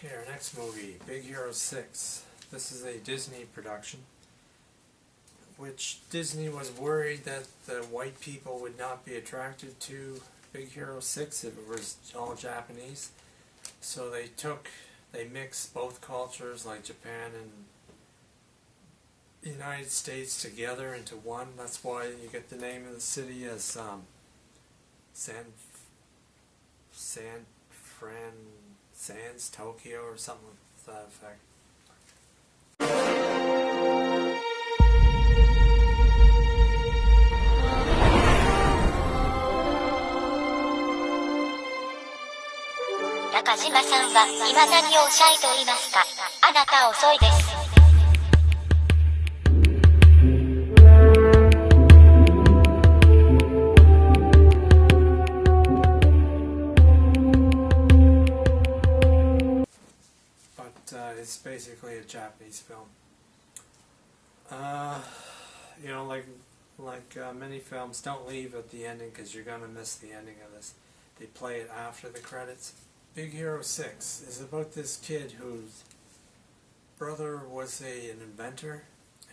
Okay, our next movie, Big Hero 6. This is a Disney production, which Disney was worried that the white people would not be attracted to Big Hero 6 if it was all Japanese. So they mixed both cultures, like Japan and the United States, together into one. That's why you get the name of the city as Sans Tokyo or something to that effect. 中島さんは今何をおっしゃいと言いますか。あなた遅いです。It's basically a Japanese film. You know, like many films, don't leave at the ending because you're going to miss the ending of this. They play it after the credits. Big Hero 6 is about this kid whose brother was an inventor,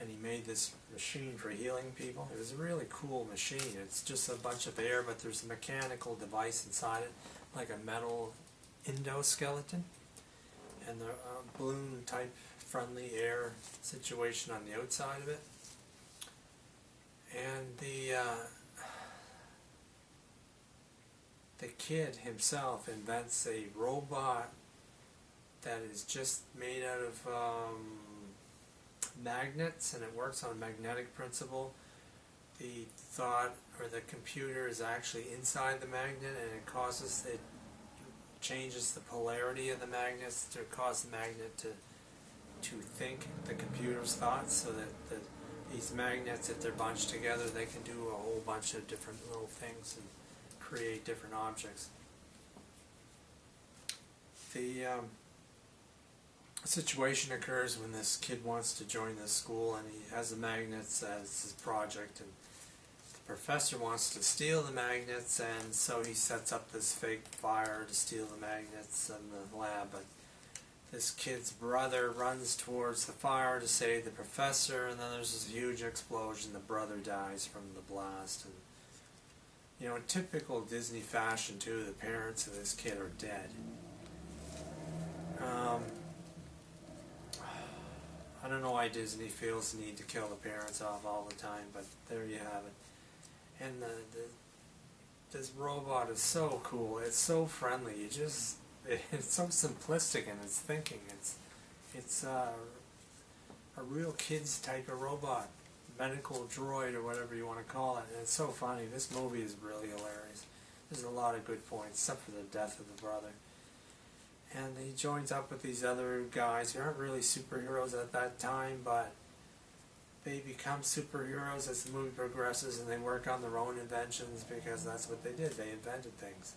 and he made this machine for healing people. It was a really cool machine. It's just a bunch of air, but there's a mechanical device inside it, like a metal endoskeleton, and the balloon type friendly air situation on the outside of it. And the kid himself invents a robot that is just made out of magnets, and it works on a magnetic principle. The thought or the computer is actually inside the magnet, and it changes the polarity of the magnets to cause the magnet to think the computer's thoughts, so that these magnets, if they're bunched together, they can do a whole bunch of different little things and create different objects. The situation occurs when this kid wants to join this school, and he has the magnets as his project, and the professor wants to steal the magnets, and so he sets up this fake fire to steal the magnets in the lab. But this kid's brother runs towards the fire to save the professor, and then there's this huge explosion. The brother dies from the blast. And, you know, in typical Disney fashion, too, the parents of this kid are dead. I don't know why Disney feels the need to kill the parents off all the time, but there you have it. And this robot is so cool. It's so friendly. It's so simplistic in its thinking. It's a real kids type of robot, medical droid or whatever you want to call it. And it's so funny. This movie is really hilarious. There's a lot of good points, except for the death of the brother. And he joins up with these other guys who aren't really superheroes at that time, but they become superheroes as the movie progresses, and they work on their own inventions because that's what they did. They invented things.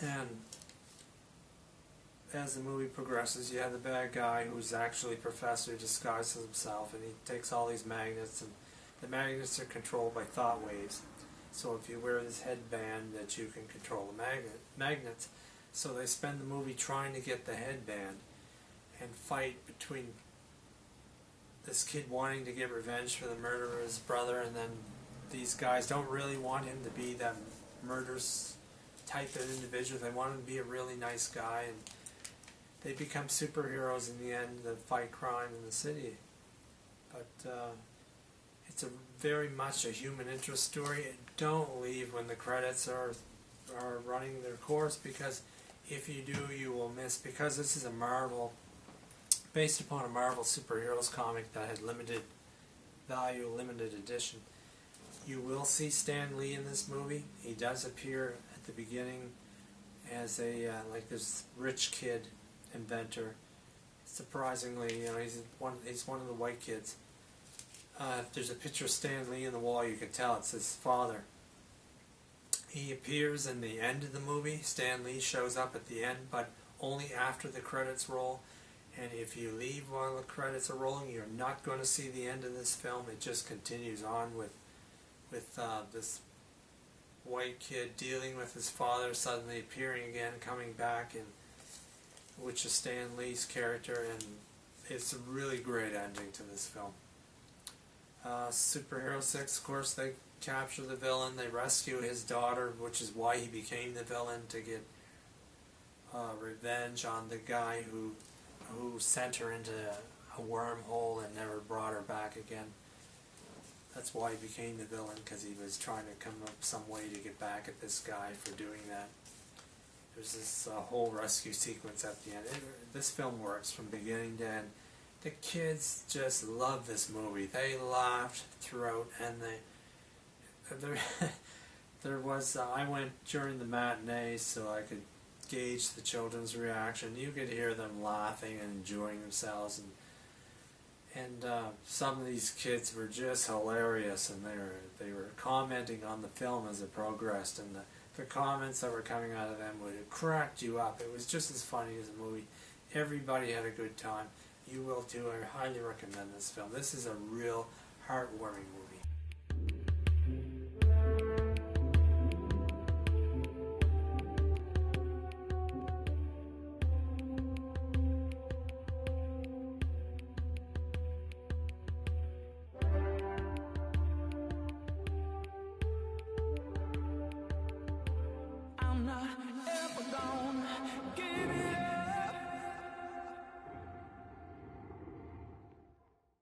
And as the movie progresses, you have the bad guy who's actually a professor, disguises himself, and he takes all these magnets, and the magnets are controlled by thought waves. So if you wear this headband, that you can control the magnets. So they spend the movie trying to get the headband and fight between this kid wanting to get revenge for the murder of his brother, and then these guys don't really want him to be that murderous type of individual. They want him to be a really nice guy, and they become superheroes in the end to fight crime in the city. But it's very much a human interest story. Don't leave when the credits are running their course, because if you do, you will miss, because this is a Marvel, based upon a Marvel superheroes comic that had limited value, limited edition. You will see Stan Lee in this movie. He does appear at the beginning as like this rich kid inventor. Surprisingly, you know, he's one of the white kids. If there's a picture of Stan Lee in the wall, you can tell it's his father. He appears in the end of the movie. Stan Lee shows up at the end, but only after the credits roll. And if you leave while the credits are rolling, you're not going to see the end of this film. It just continues on with this white kid dealing with his father, suddenly appearing again, coming back, and which is Stan Lee's character, and it's a really great ending to this film. Superhero 6, of course, they capture the villain, they rescue his daughter, which is why he became the villain, to get revenge on the guy who sent her into a wormhole and never brought her back again. That's why he became the villain, because he was trying to come up with some way to get back at this guy for doing that. There's this whole rescue sequence at the end. This film works from beginning to end. The kids just love this movie. They laughed throughout, and there was I went during the matinee so I could gauge the children's reaction. You could hear them laughing and enjoying themselves, and some of these kids were just hilarious, and they were commenting on the film as it progressed, and the comments that were coming out of them would have cracked you up. It was just as funny as the movie. Everybody had a good time. You will too. I highly recommend this film. This is a real heartwarming movie.